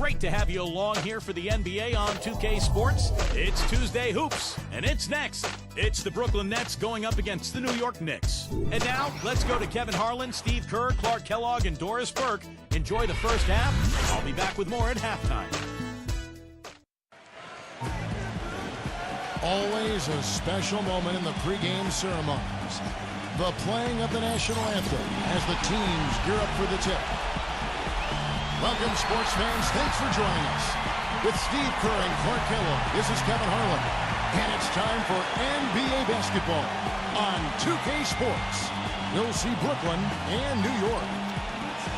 Great to have you along here for the NBA on 2K Sports. It's Tuesday Hoops, and it's next. It's the Brooklyn Nets going up against the New York Knicks. And now, let's go to Kevin Harlan, Steve Kerr, Clark Kellogg, and Doris Burke. Enjoy the first half. I'll be back with more at halftime. Always a special moment in the pregame ceremonies. The playing of the national anthem as the teams gear up for the tip. Welcome, sports fans. Thanks for joining us. With Steve Kerr and Clark Kellogg, this is Kevin Harlan. And it's time for NBA basketball on 2K Sports. You'll see Brooklyn and New York.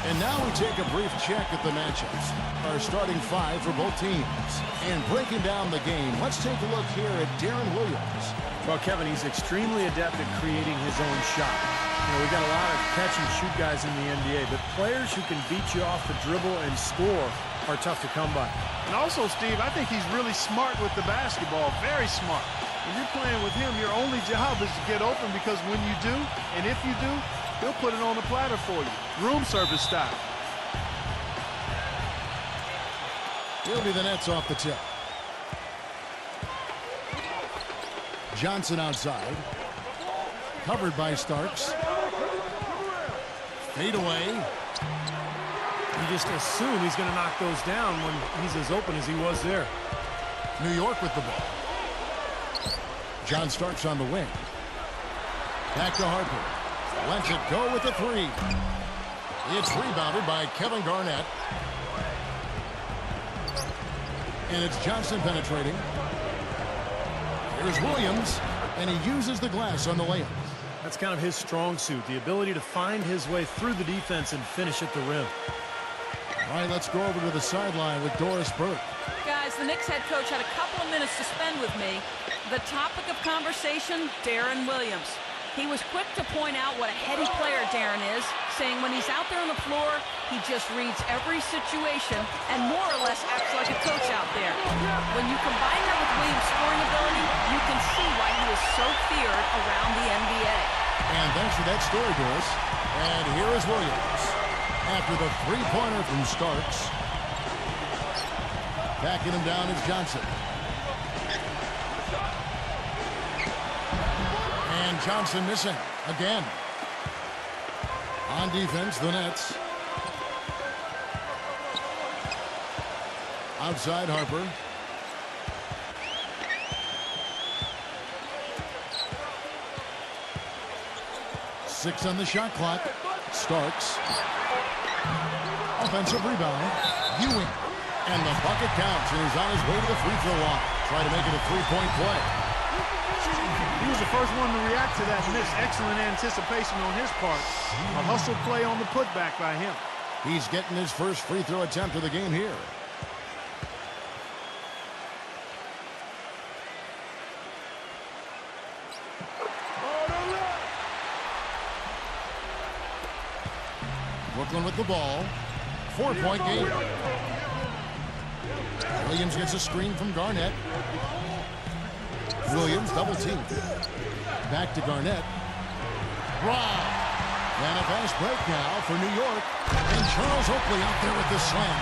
And now we take a brief check at the matchups. Our starting five for both teams. And breaking down the game, let's take a look here at Darren Williams. Well, Kevin, he's extremely adept at creating his own shot. You know, we got a lot of catch-and-shoot guys in the NBA, but players who can beat you off the dribble and score are tough to come by. And also, Steve, I think he's really smart with the basketball, very smart. When you're playing with him, your only job is to get open because when you do, and if you do, he'll put it on the platter for you. Room service style. It'll be the Nets off the tip. Johnson outside. Covered by Starks. Fade away. You just assume he's going to knock those down when he's as open as he was there. New York with the ball. John Starks on the wing. Back to Harper. Lets it go with the three. It's rebounded by Kevin Garnett. And it's Johnson penetrating. Here's Williams, and he uses the glass on the layup. That's kind of his strong suit, the ability to find his way through the defense and finish at the rim. All right, let's go over to the sideline with Doris Burke. Guys, the Knicks head coach had a couple of minutes to spend with me. The topic of conversation, Darren Williams. He was quick to point out what a heady player Darren is, saying when he's out there on the floor, he just reads every situation and more or less acts like a coach out there. When you combine that with Williams' scoring ability, you can see why he is so feared around the NBA. And thanks for that story, Doris. And here is Williams. After the three-pointer from Starks. Backing him down is Johnson. And Johnson missing again. On defense, the Nets. Outside Harper. Six on the shot clock. Starks. Offensive rebound. Ewing. And the bucket counts, and he's on his way to the free throw line. Try to make it a three-point play. He was the first one to react to that miss. Excellent anticipation on his part. A hustle play on the putback by him. He's getting his first free throw attempt of the game here. Brooklyn with the ball. 4-point game. Williams gets a screen from Garnett. Williams double team. Back to Garnett. Wow. And a fast break now for New York. And Charles Oakley out there with the slam.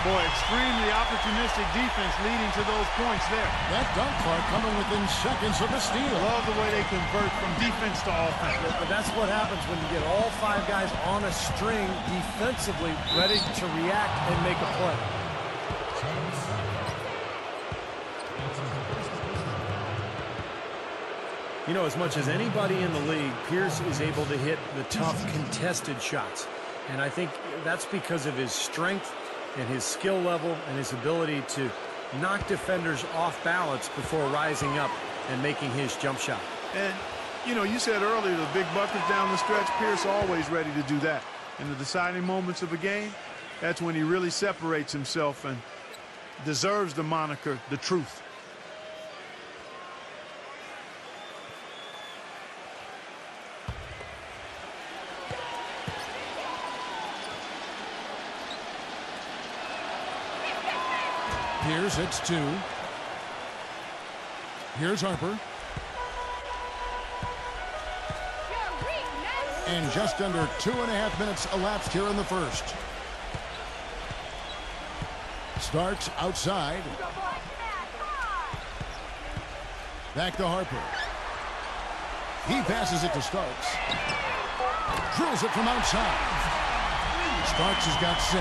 Boy, extremely opportunistic defense leading to those points there. That dunk, Clark, coming within seconds of the steal. Love the way they convert from defense to offense. But that's what happens when you get all five guys on a string defensively ready to react and make a play. You know, as much as anybody in the league, Pierce is able to hit the tough contested shots. And I think that's because of his strength and his skill level and his ability to knock defenders off balance before rising up and making his jump shot. And, you know, you said earlier the big buckets down the stretch. Pierce always ready to do that. In the deciding moments of a game, that's when he really separates himself and deserves the moniker, the truth. Pierce hits two. Here's Harper. And just under 2.5 minutes elapsed here in the first. Starks outside. Back to Harper. He passes it to Starks. Drills it from outside. Starks has got 6.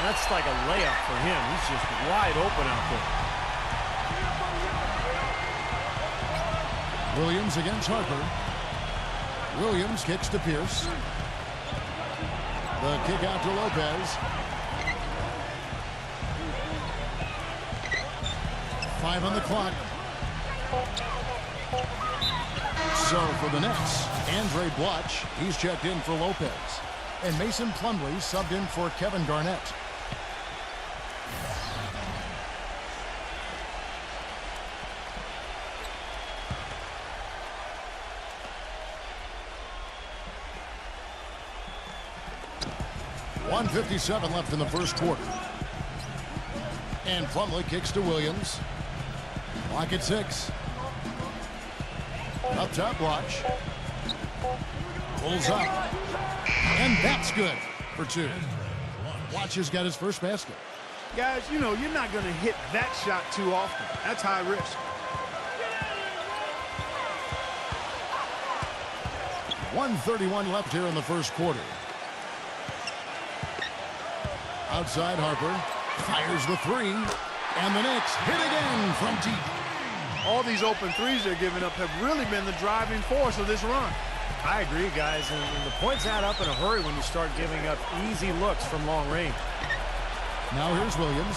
That's like a layup for him. He's just wide open out there. Williams against Harper. Williams kicks to Pierce. The kick out to Lopez. 5 on the clock. So for the Knicks, Andre Bloch, he's checked in for Lopez. And Mason Plumlee subbed in for Kevin Garnett. .157 left in the first quarter. And Plumlee kicks to Williams. Clock at 6. Up top, Bloch. Pulls up. And that's good for 2. Bloch has got his first basket. Guys, you know, you're not going to hit that shot too often. That's high risk. 1:31 left here in the first quarter. Outside, Harper fires the 3. And the Knicks hit again from deep. All these open threes they're giving up have really been the driving force of this run. I agree, guys, and the points add up in a hurry when you start giving up easy looks from long range. Now here's Williams.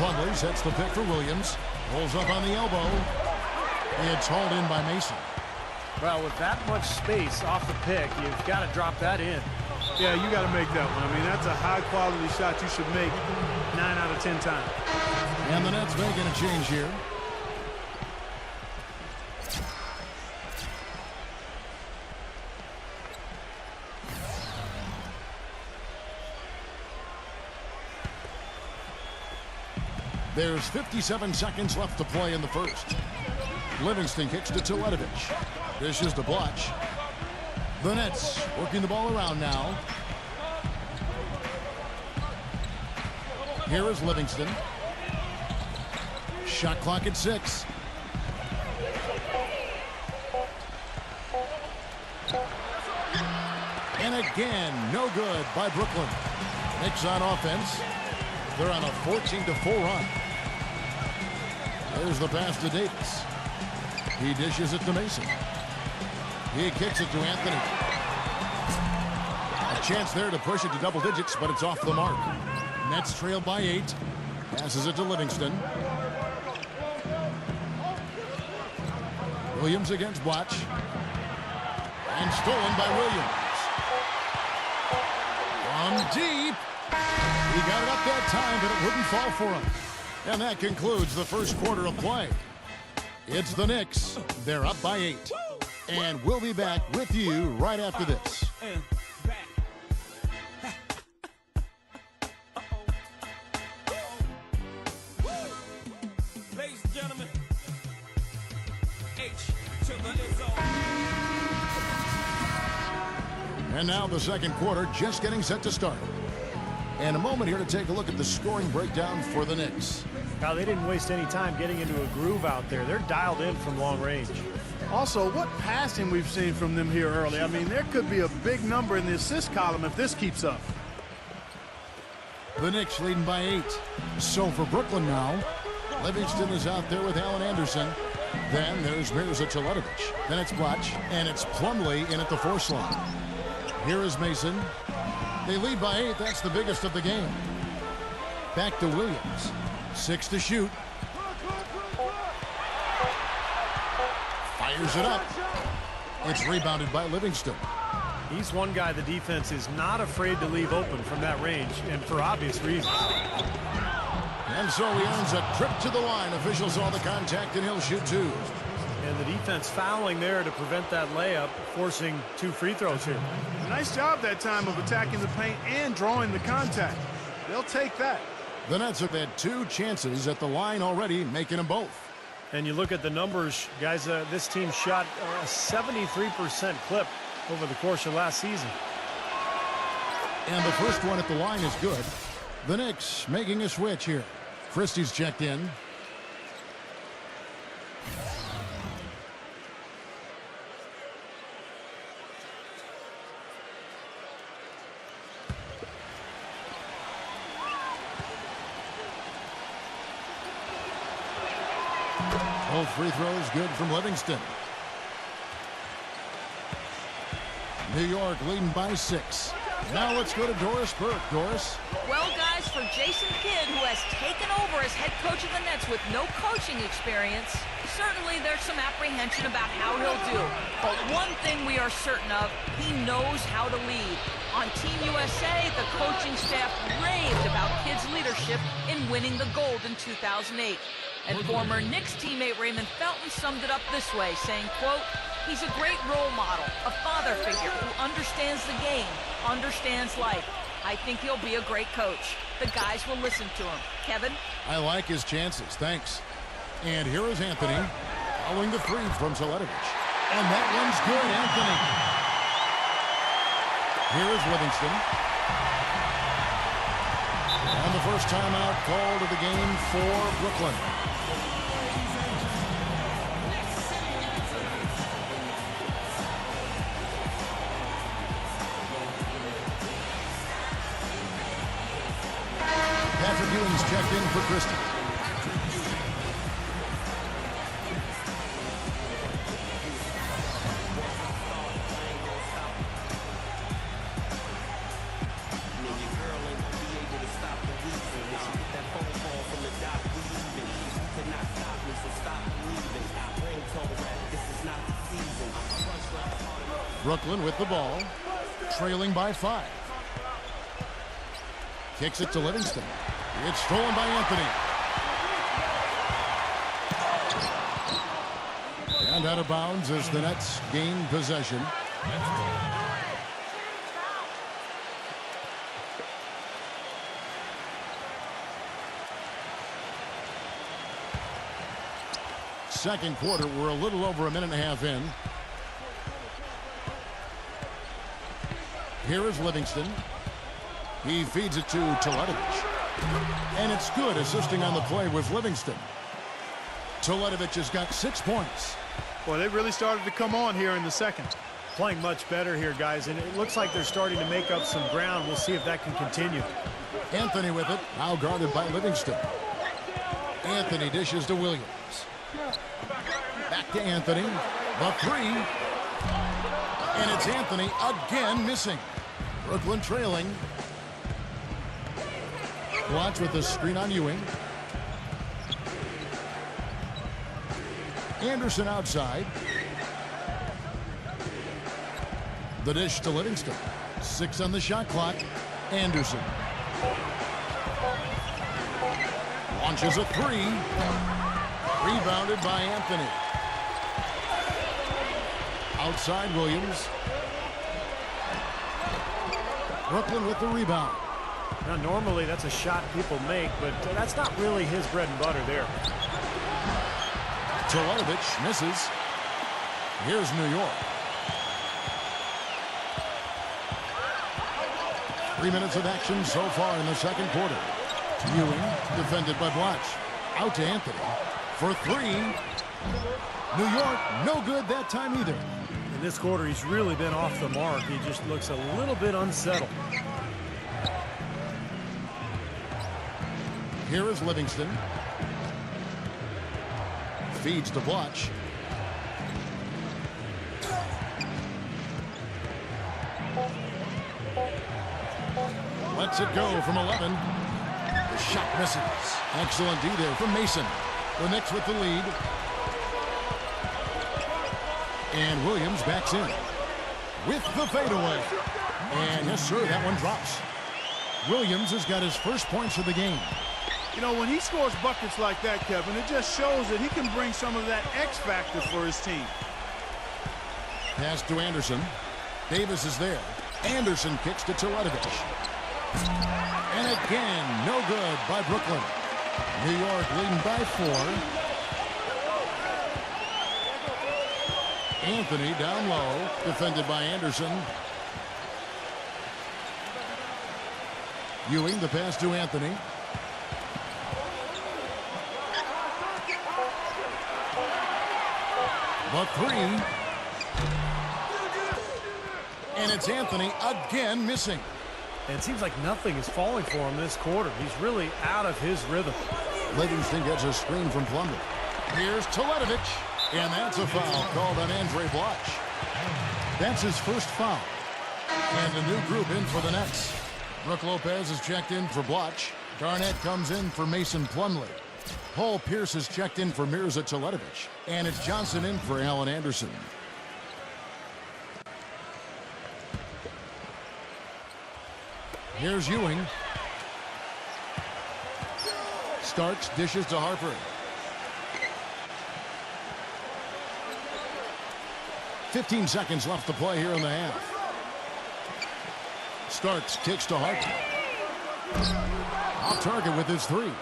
Plumlee sets the pick for Williams. Rolls up on the elbow. It's hauled in by Mason. Well, with that much space off the pick, you've got to drop that in. Yeah, you got to make that one. I mean, that's a high-quality shot you should make 9 out of 10 times. And the Nets making a change here. There's 57 seconds left to play in the first. Livingston kicks to Teletovic. Dishes to Bloch. The Nets working the ball around now. Here is Livingston. Shot clock at 6. And again, no good by Brooklyn. Knicks on offense. They're on a 14-4 run. There's the pass to Davis. He dishes it to Mason. He kicks it to Anthony. A chance there to push it to double digits, but it's off the mark. Nets trailed by 8. Passes it to Livingston. Williams against Bloch. And stolen by Williams. From deep. He got it up that time, but it wouldn't fall for him. And that concludes the first quarter of play. It's the Knicks. They're up by 8. And we'll be back with you right after this. Ladies and gentlemen, H to the Izzo. And now the second quarter just getting set to start. And a moment here to take a look at the scoring breakdown for the Knicks. Now, they didn't waste any time getting into a groove out there. They're dialed in from long range. Also, what passing we've seen from them here early. I mean, there could be a big number in the assist column if this keeps up. The Knicks leading by 8. So for Brooklyn now, Livingston is out there with Allen Anderson. Then there's Mirza Teletovic. Then it's Bloch, and it's Plumlee in at the 4 slot. Here is Mason. They lead by 8. That's the biggest of the game. Back to Williams. 6 to shoot. Fires it up. It's rebounded by Livingston. He's one guy the defense is not afraid to leave open from that range, and for obvious reasons. And so he earns a trip to the line. Officials saw the contact, and he'll shoot 2. And the defense fouling there to prevent that layup, forcing 2 free throws here. Nice job that time of attacking the paint and drawing the contact. They'll take that. The Nets have had 2 chances at the line already, making them both. And you look at the numbers, guys, this team shot a 73% clip over the course of last season. And the first one at the line is good. The Knicks making a switch here. Christie's checked in. Both free throws good from Livingston. New York leading by 6. Now let's go to Doris Burke. Doris. Well, guys, for Jason Kidd, who has taken over as head coach of the Nets with no coaching experience, certainly there's some apprehension about how he'll do. But one thing we are certain of, he knows how to lead. On Team USA, the coaching staff raved about Kidd's leadership in winning the gold in 2008. And former Knicks teammate Raymond Felton summed it up this way, saying, quote, "He's a great role model, a father figure who understands the game, understands life. I think he'll be a great coach. The guys will listen to him." Kevin? I like his chances. Thanks. And here is Anthony following the three from Teletovic. And that one's good, Anthony. Here is Livingston. And the first timeout called of the game for Brooklyn. Patrick Ewing's checked in for Christie. Brooklyn with the ball, trailing by 5. Kicks it to Livingston. It's stolen by Anthony. And out of bounds as the Nets gain possession. Second quarter, we're a little over a minute and a half in. Here is Livingston. He feeds it to Teletovic. And it's good. Assisting on the play was Livingston. Teletovic has got 6 points. Well, they really started to come on here in the second. Playing much better here, guys, and it looks like they're starting to make up some ground. We'll see if that can continue. Anthony with it, now guarded by Livingston. Anthony dishes to Williams. Back to Anthony. The three. And it's Anthony again missing. Brooklyn trailing. Watch with the screen on Ewing. Anderson outside. The dish to Livingston. 6 on the shot clock. Anderson. Launches a 3. Rebounded by Anthony. Outside Williams. Brooklyn with the rebound. Now, normally that's a shot people make, but that's not really his bread and butter there. Teletovic misses. Here's New York. 3 minutes of action so far in the second quarter. Ewing defended by Blatch. Out to Anthony for 3. New York no good that time either. In this quarter, he's really been off the mark. He just looks a little bit unsettled. Here is Livingston. Feeds to Blatch. Lets it go from 11. The shot misses. Excellent D there from Mason. The Knicks with the lead. And Williams backs in with the fadeaway. And yes, sir, that one drops. Williams has got his first points of the game. You know, when he scores buckets like that, Kevin, it just shows that he can bring some of that X factor for his team. Pass to Anderson. Davis is there. Anderson kicks to Teletovic. And again, no good by Brooklyn. New York leading by 4. Anthony down low, defended by Anderson. Ewing, the pass to Anthony. The three. And it's Anthony again missing. And it seems like nothing is falling for him this quarter. He's really out of his rhythm. Livingston gets a screen from Plumlee. Here's Teletovic. And that's a foul called on Andre Bloch. That's his first foul. And a new group in for the Nets. Brook Lopez is checked in for Bloch. Garnett comes in for Mason Plumlee. Paul Pierce is checked in for Mirza Teletovic. And it's Johnson in for Allen Anderson. Here's Ewing. Starks dishes to Harper. 15 seconds left to play here in the half. Starks kicks to Harper. Off target with his three.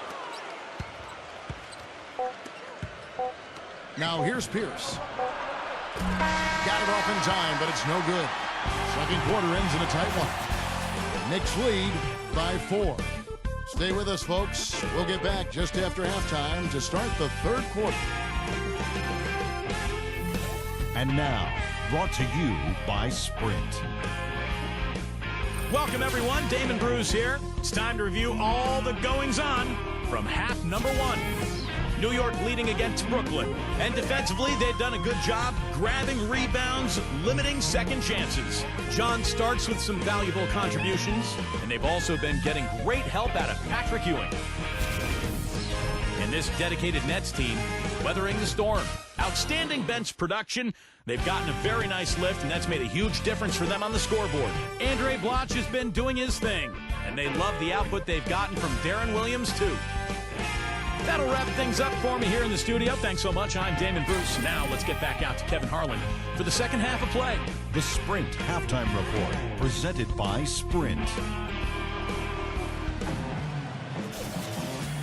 Now here's Pierce. Got it off in time, but it's no good. Second quarter ends in a tight one. Knicks lead by 4. Stay with us, folks. We'll get back just after halftime to start the third quarter. And now, brought to you by Sprint. Welcome, everyone. Damon Bruce here. It's time to review all the goings-on from half number 1. New York leading against Brooklyn. And defensively, they've done a good job grabbing rebounds, limiting second chances. John Starks with some valuable contributions, and they've also been getting great help out of Patrick Ewing. And this dedicated Nets team, weathering the storm. Outstanding bench production. They've gotten a very nice lift, and that's made a huge difference for them on the scoreboard. Andre Bloch has been doing his thing, and they love the output they've gotten from Darren Williams, too. That'll wrap things up for me here in the studio. Thanks so much. I'm Damon Bruce. Now let's get back out to Kevin Harlan for the second half of play. The Sprint Halftime Report, presented by Sprint.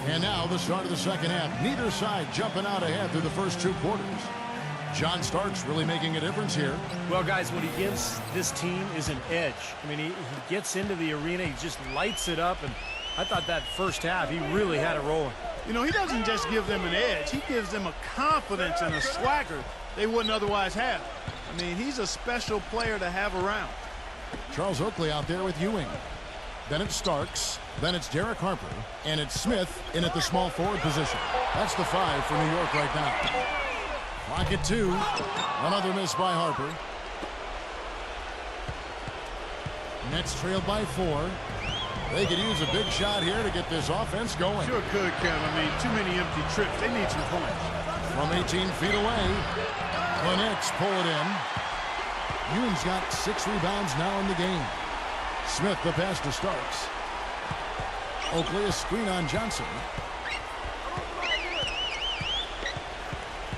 And now the start of the second half. Neither side jumping out ahead through the first 2 quarters. John Starks really making a difference here. Well, guys, what he gives this team is an edge. I mean, he gets into the arena, he just lights it up, and I thought that first half, he really had it rolling. You know, he doesn't just give them an edge. He gives them a confidence and a swagger they wouldn't otherwise have. I mean, he's a special player to have around. Charles Oakley out there with Ewing. Then it's Starks. Then it's Derek Harper. And it's Smith in at the small forward position. That's the 5 for New York right now. Clock at 2. Another miss by Harper. Nets trailed by 4. They could use a big shot here to get this offense going. Sure could, Kevin. I mean, too many empty trips. They need some points. From 18 feet away, the Knicks pull it in. Ewing's got 6 rebounds now in the game. Smith the pass to Starks. Oakley a screen on Johnson.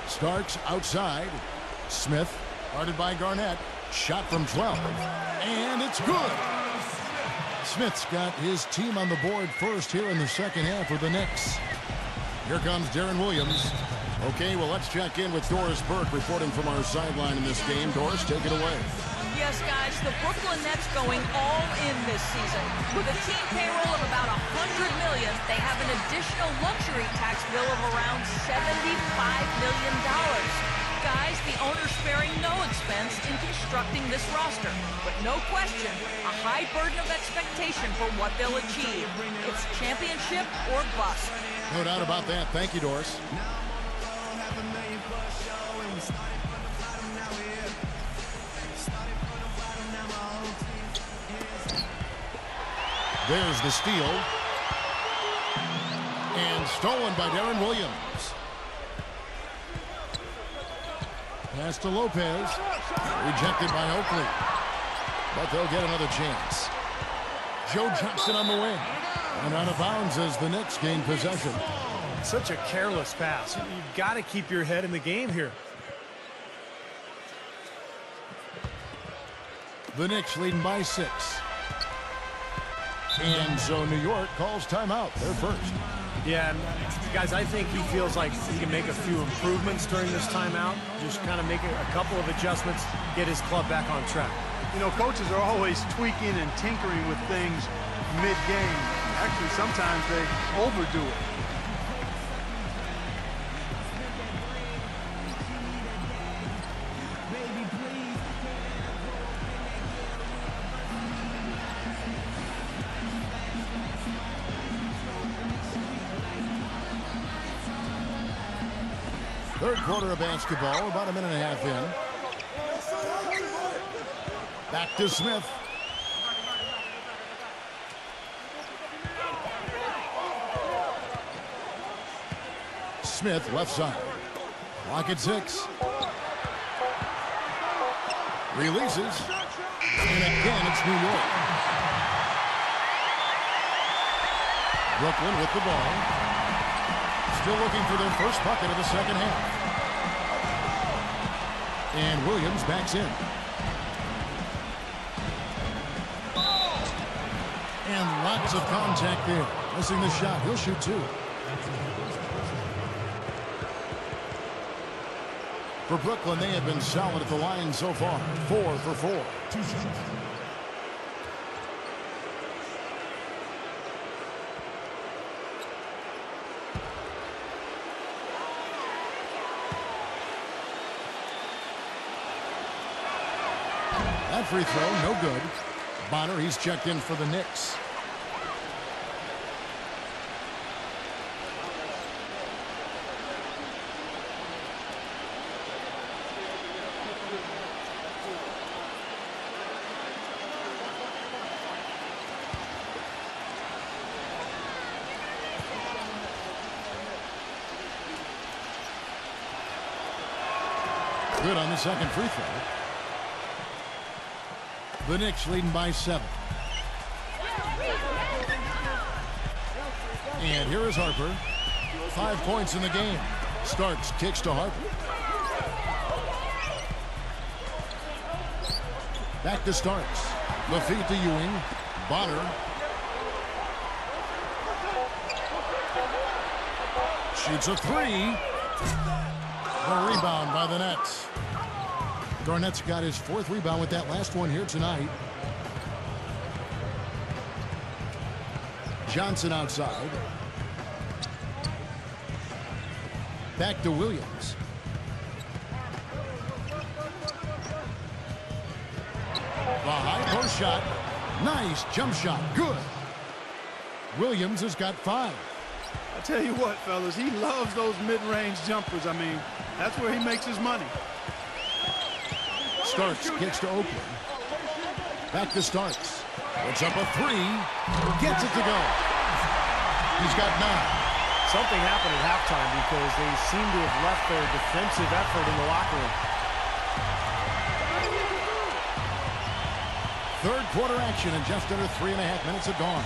Starks outside. Smith guarded by Garnett. Shot from 12. And it's good. Smith's got his team on the board first here in the second half of the Knicks. Here comes Darren Williams. Okay, well, let's check in with Doris Burke reporting from our sideline in this game. Doris, take it away. Yes, guys, the Brooklyn Nets going all in this season. With a team payroll of about $100 million, they have an additional luxury tax bill of around $75 million. Guys, the owner's sparing no expense in constructing this roster. But no question, a high burden of expectation for what they'll achieve. It's championship or bust. No doubt about that. Thank you, Doris. There's the steal. And stolen by Darren Williams. Pass to Lopez. Rejected by Oakley. But they'll get another chance. Joe Johnson on the wing. And out of bounds as the Knicks gain possession. Such a careless pass. You've got to keep your head in the game here. The Knicks leading by 6. And so New York calls timeout. They're first. Yeah, guys, I think he feels like he can make a few improvements during this timeout. Just kind of make a couple of adjustments, get his club back on track. You know, coaches are always tweaking and tinkering with things mid-game. Actually, sometimes they overdo it. Third quarter of basketball, about a minute and a half in. Back to Smith. Smith, left side. Clock at 6. Releases. And again, it's New York. Brooklyn with the ball. Still looking for their first bucket of the second half. And Williams backs in. And lots of contact there. Missing the shot. He'll shoot 2. For Brooklyn, they have been solid at the line so far. 4 for 4. That free throw, no good. Bonner, he's checked in for the Knicks. Good on the second free throw. The Knicks leading by 7. And here is Harper. 5 points in the game. Starks, kicks to Harper. Back to Starks. The feed to Ewing. Bonner. Shoots a 3. A rebound by the Nets. Garnett's got his 4th rebound with that last one here tonight. Johnson outside. Back to Williams. The high post shot. Nice jump shot. Good. Williams has got 5. I tell you what, fellas, he loves those mid-range jumpers. I mean, that's where he makes his money. Starks gets to Oakland. Back to Starks. Puts up a 3. Gets it to go. He's got 9. Something happened at halftime because they seem to have left their defensive effort in the locker room. Third quarter action and just under 3.5 minutes have gone.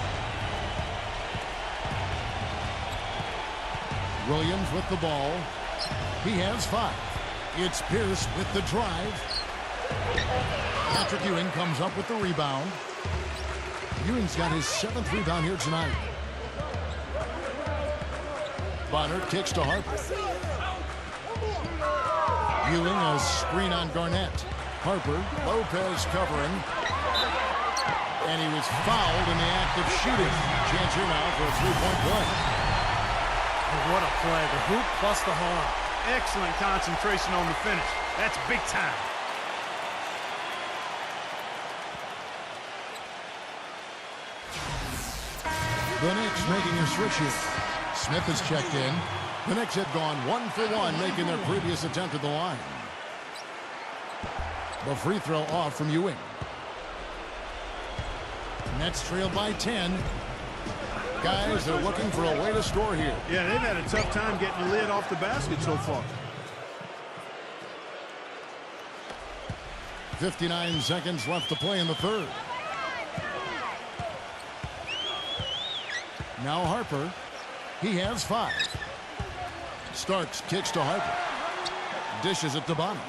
Williams with the ball. He has 5. It's Pierce with the drive. Patrick Ewing comes up with the rebound. Ewing's got his 7th rebound here tonight. Bonner kicks to Harper. Ewing a screen on Garnett. Harper, Lopez covering. And he was fouled in the act of shooting. Chance here now for a 3-point play. What a play. The hoop plus the harm. Excellent concentration on the finish. That's big time. The Knicks making a switch here. Smith has checked in. The Knicks had gone 1 for 1, making their previous attempt at the line. The free throw off from Ewing. Nets trailed by 10. Guys, they're looking for a way to score here. Yeah, they've had a tough time getting the lid off the basket so far. 59 seconds left to play in the third. Now Harper. He has 5. Starks kicks to Harper. Dishes it to Bonner.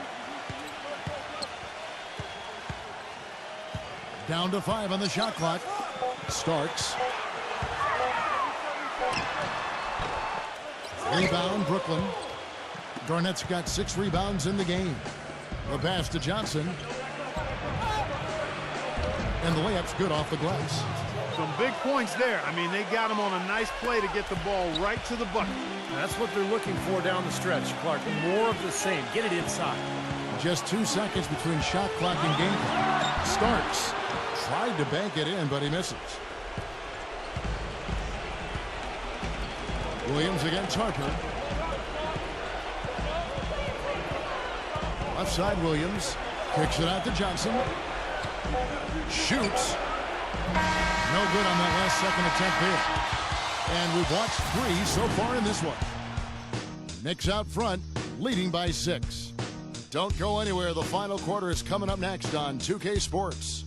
Down to 5 on the shot clock. Starks. Rebound, Brooklyn. Garnett's got 6 rebounds in the game. The pass to Johnson. And the layup's good off the glass. Some big points there. I mean, they got him on a nice play to get the ball right to the bucket. That's what they're looking for down the stretch, Clark. More of the same. Get it inside. Just 2 seconds between shot clock and game clock. Starks tried to bank it in, but he misses. Williams against Harper. Left side, Williams. Kicks it out to Johnson. Shoots. No good on that last second attempt there. And we've watched 3 so far in this one. Knicks out front, leading by 6. Don't go anywhere. The final quarter is coming up next on 2K Sports.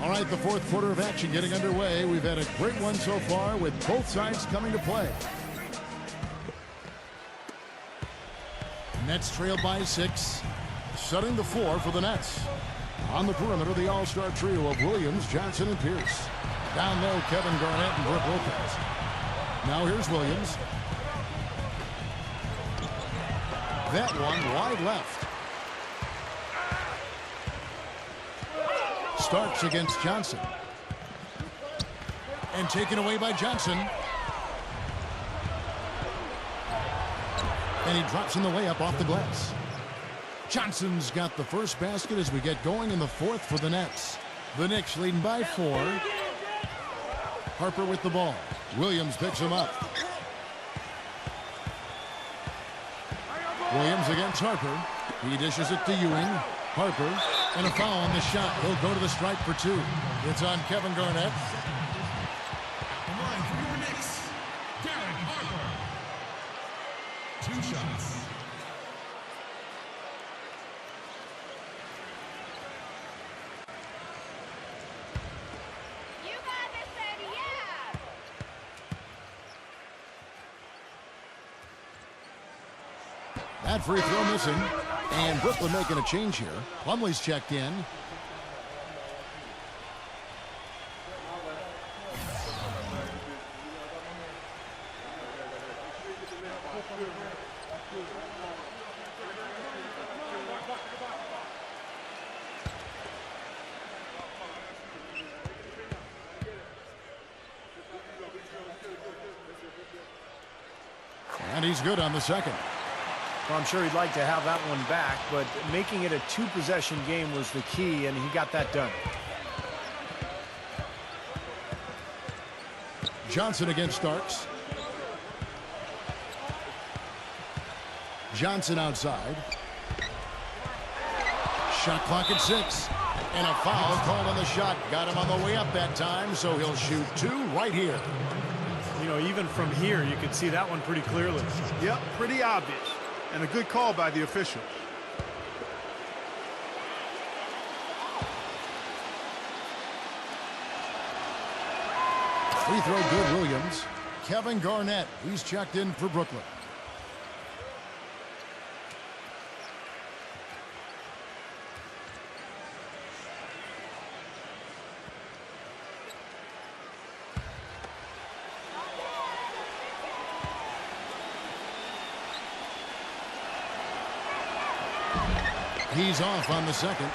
All right, the fourth quarter of action getting underway. We've had a great one so far with both sides coming to play. Nets trail by 6, setting the floor for the Nets. On the perimeter, the all-star trio of Williams, Johnson, and Pierce. Down low, Kevin Garnett and Brook Lopez. Now here's Williams. That one wide left. Starks against Johnson. And taken away by Johnson. And he drops in the layup off the glass. Johnson's got the first basket as we get going in the fourth for the Nets. The Knicks leading by 4. Harper with the ball. Williams picks him up. Williams against Harper. He dishes it to Ewing. Harper, and a foul on the shot. He'll go to the stripe for 2. It's on Kevin Garnett. Come on, for your Knicks, Kevin Harper. 2 shots. You got this, baby, yeah! That free throw missing. And Brooklyn making a change here. Plumlee's checked in. And he's good on the second. Well, I'm sure he'd like to have that one back, but making it a 2-possession game was the key, and he got that done. Johnson against Starks. Johnson outside. Shot clock at 6. And a foul called on the shot. Got him on the way up that time, so he'll shoot 2 right here. You know, even from here, you could see that one pretty clearly. Yep, pretty obvious. And a good call by the official. Free throw good, Williams. Kevin Garnett, he's checked in for Brooklyn. He's off on the second.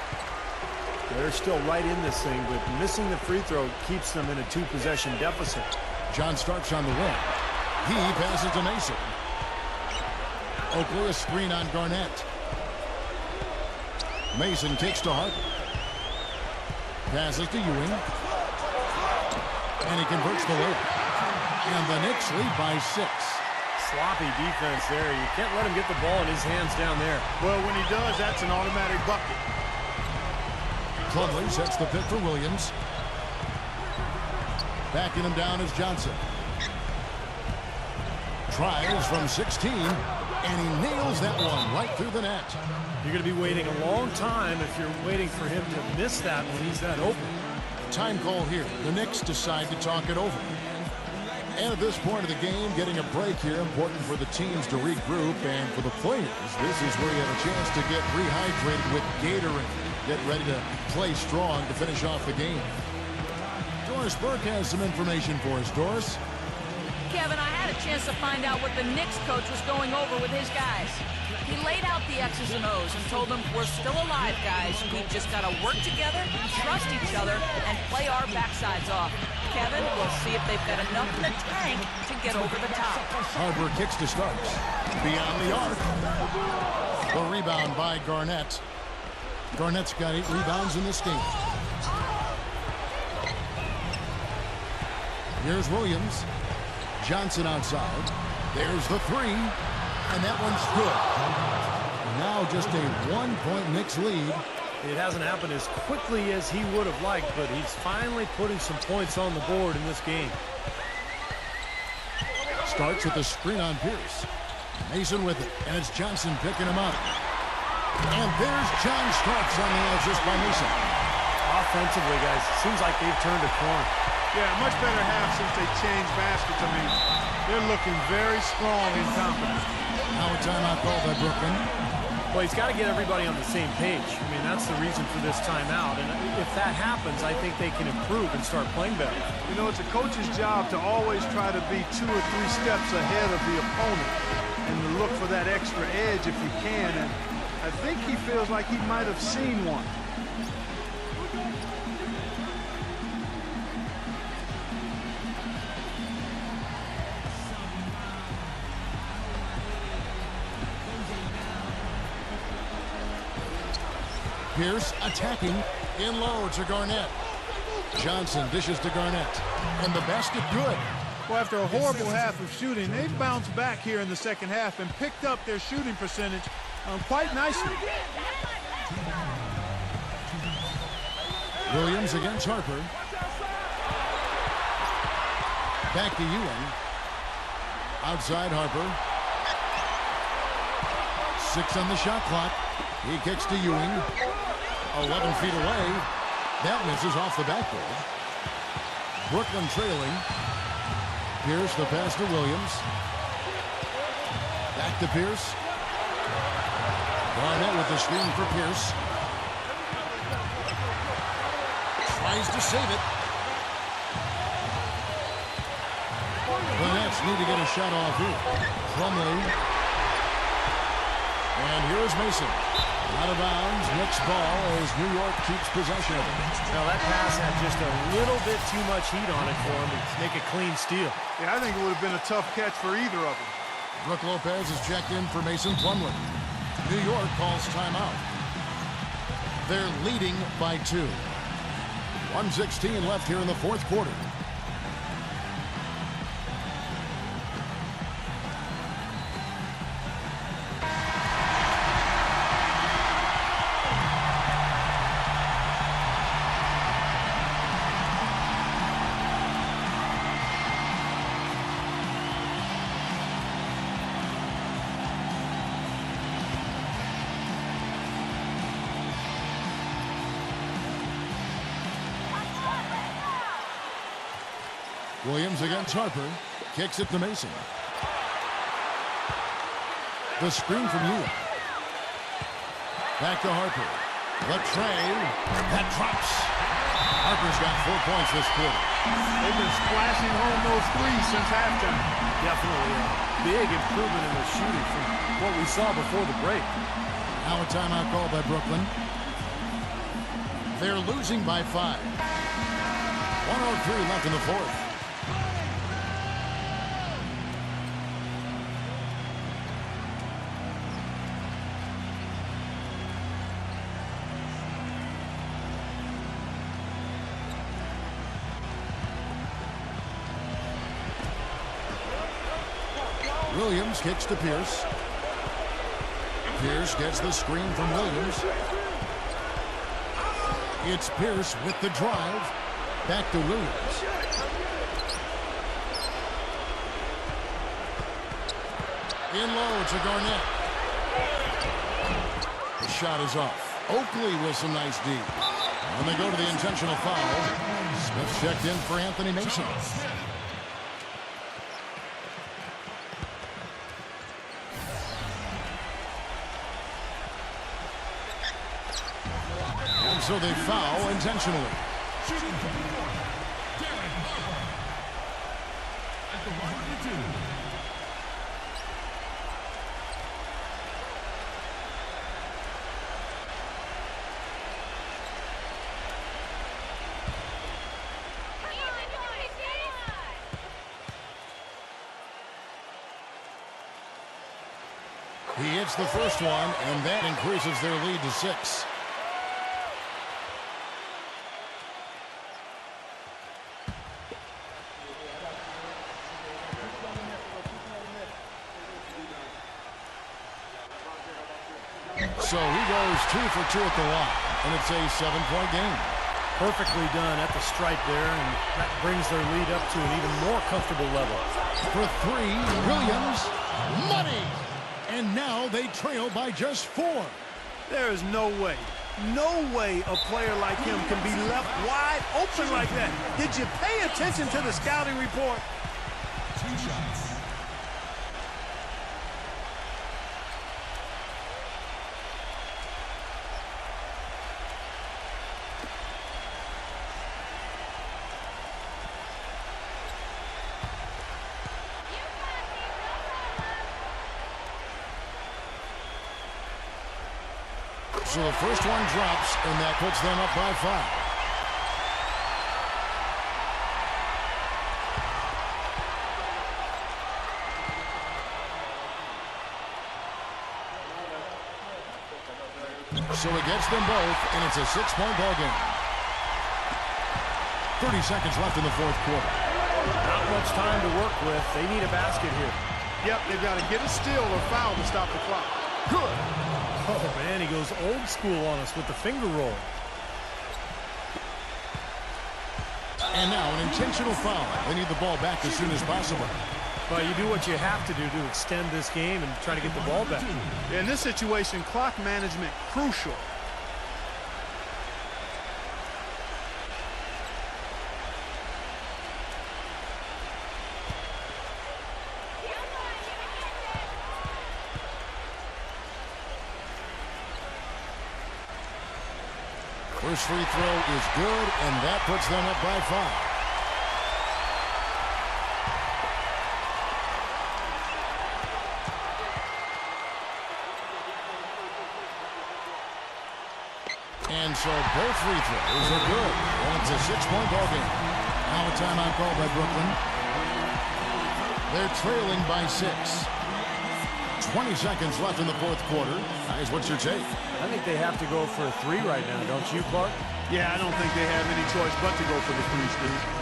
They're still right in this thing, but missing the free throw keeps them in a 2-possession deficit. John Starks on the wing. He passes to Mason. Oakley a screen on Garnett. Mason kicks to Harper. Passes to Ewing. And he converts the layup. And the Knicks lead by 6. Sloppy defense there. You can't let him get the ball in his hands down there. Well, when he does, that's an automatic bucket. Plumlee sets the pick for Williams. Backing him down is Johnson. Tries from 16, and he nails that one right through the net. You're going to be waiting a long time if you're waiting for him to miss that when he's that open. Time call here. The Knicks decide to talk it over. And at this point of the game, getting a break here, important for the teams to regroup, and for the players, this is where you have a chance to get rehydrated with Gatorade. Get ready to play strong to finish off the game. Doris Burke has some information for us. Doris? Kevin, I had a chance to find out what the Knicks coach was going over with his guys. He laid out the X's and O's and told them, we're still alive, guys. We've just got to work together, trust each other, and play our backsides off. Kevin, we'll see if they've got enough in the tank to get over the top. Harbor kicks to start. Beyond the arc. The rebound by Garnett. Garnett's got 8 rebounds in this game. Here's Williams. Johnson outside. There's the 3. And that one's good. Now just a 1-point Knicks lead. It hasn't happened as quickly as he would have liked, but he's finally putting some points on the board in this game. Starts with the screen on Pierce. Mason with it, and it's Johnson picking him up. And there's John Starks on the assist by Mason. Offensively, guys, seems like they've turned a corner. Yeah, much better half since they changed baskets. I mean, they're looking very strong and confident. Now a timeout called by Brooklyn. Well, he's got to get everybody on the same page. I mean, that's the reason for this timeout. And if that happens, I think they can improve and start playing better. You know, it's a coach's job to always try to be 2 or 3 steps ahead of the opponent and to look for that extra edge if you can. And I think he feels like he might have seen one. Pierce attacking in low to Garnett. Johnson dishes to Garnett. And the basket good. Well, after a horrible half of shooting, they've bounced back here in the second half and picked up their shooting percentage quite nicely. Williams against Harper. Back to Ewing. Outside Harper. 6 on the shot clock. He kicks to Ewing. 11 feet away. That misses off the backboard. Brooklyn trailing. Pierce, the pass to Williams. Back to Pierce. Garnett with the screen for Pierce. Tries to save it. The Nets need to get a shot off here. Plumlee. And here's Mason. Out of bounds, Knicks ball as New York keeps possession of it. Now that pass had just a little bit too much heat on it for him to make a clean steal. Yeah, I think it would have been a tough catch for either of them. Brook Lopez is checked in for Mason Plumlee. New York calls timeout. They're leading by 2. 1:16 left here in the fourth quarter. Williams against Harper. Kicks it to Mason. The screen from Ewing. Back to Harper. The tray. That drops. Harper's got 4 points this quarter. They've been splashing home those threes since halftime. Definitely a big improvement in the shooting from what we saw before the break. Now a timeout called by Brooklyn. They're losing by 5. 1:03 left in the fourth. Williams kicks to Pierce. Pierce gets the screen from Williams. It's Pierce with the drive. Back to Williams. In low to Garnett. The shot is off. Oakley with some nice D. And they go to the intentional foul. Smith checked in for Anthony Mason. So they foul intentionally. the line to do. He hits the first one, and that increases their lead to 6. So he goes 2 for 2 at the line, and it's a 7-point game. Perfectly done at the stripe there, and that brings their lead up to an even more comfortable level. For 3, Williams, money! And now they trail by just 4. There is no way a player like him can be left wide open like that. Did you pay attention to the scouting report? 2 shots. So the first one drops, and that puts them up by 5. So it gets them both, and it's a 6-point ball game. 30 seconds left in the fourth quarter. Not much time to work with. They need a basket here. Yep, they've got to get a steal or foul to stop the clock. Good. Oh, man, he goes old school on us with the finger roll. And now an intentional foul. They need the ball back as soon as possible. Well, you do what you have to do to extend this game and try to get the ball back. In this situation, clock management crucial. First free throw is good, and that puts them up by 5. And so both free throws are good. And it's a 6-point ball game. Now a timeout called by Brooklyn. They're trailing by 6. 20 seconds left in the fourth quarter. Guys, what's your take? I think they have to go for a 3 right now, don't you, Clark? Yeah, I don't think they have any choice but to go for the 3, Steve.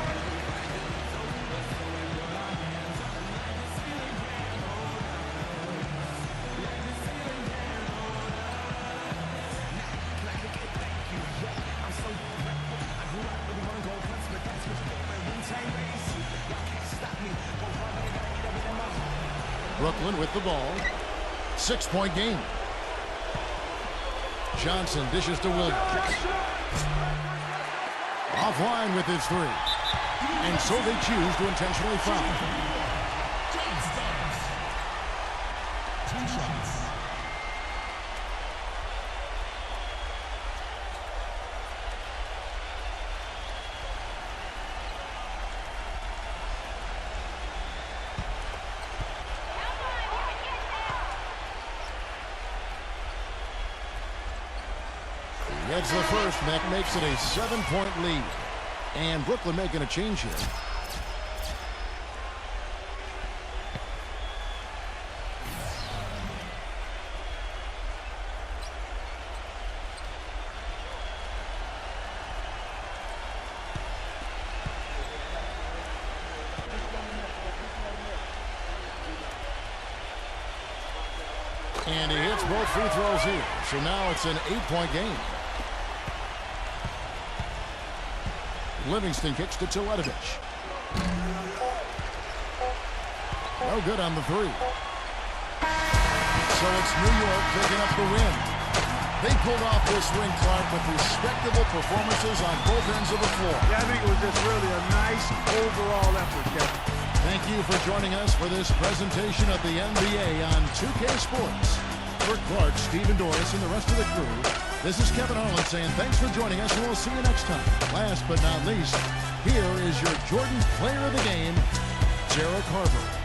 Brooklyn with the ball. 6-point game. Johnson dishes to Williams. Offline with his 3. And so they choose to intentionally foul. 2 shots. Gets the first. That makes it a 7-point lead. And Brooklyn making a change here. And he hits both free throws here. So now it's an 8-point game. Livingston kicks to Teletovic. No good on the 3. So it's New York picking up the win. They pulled off this win, Clark, with respectable performances on both ends of the floor. Yeah, I think it was just really a nice overall effort, Kevin. Thank you for joining us for this presentation of the NBA on 2K Sports. For Clark, Stephen Doris, and the rest of the crew, this is Kevin Harlan saying thanks for joining us, and we'll see you next time. Last but not least, here is your Jordan Player of the Game, Derek Harper.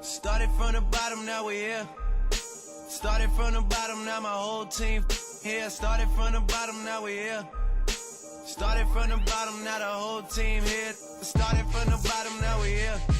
Started from the bottom, now we're here. Started from the bottom, now my whole team here. Started from the bottom, now we're here. Started from the bottom, now the whole team here. Started from the bottom, now we're here.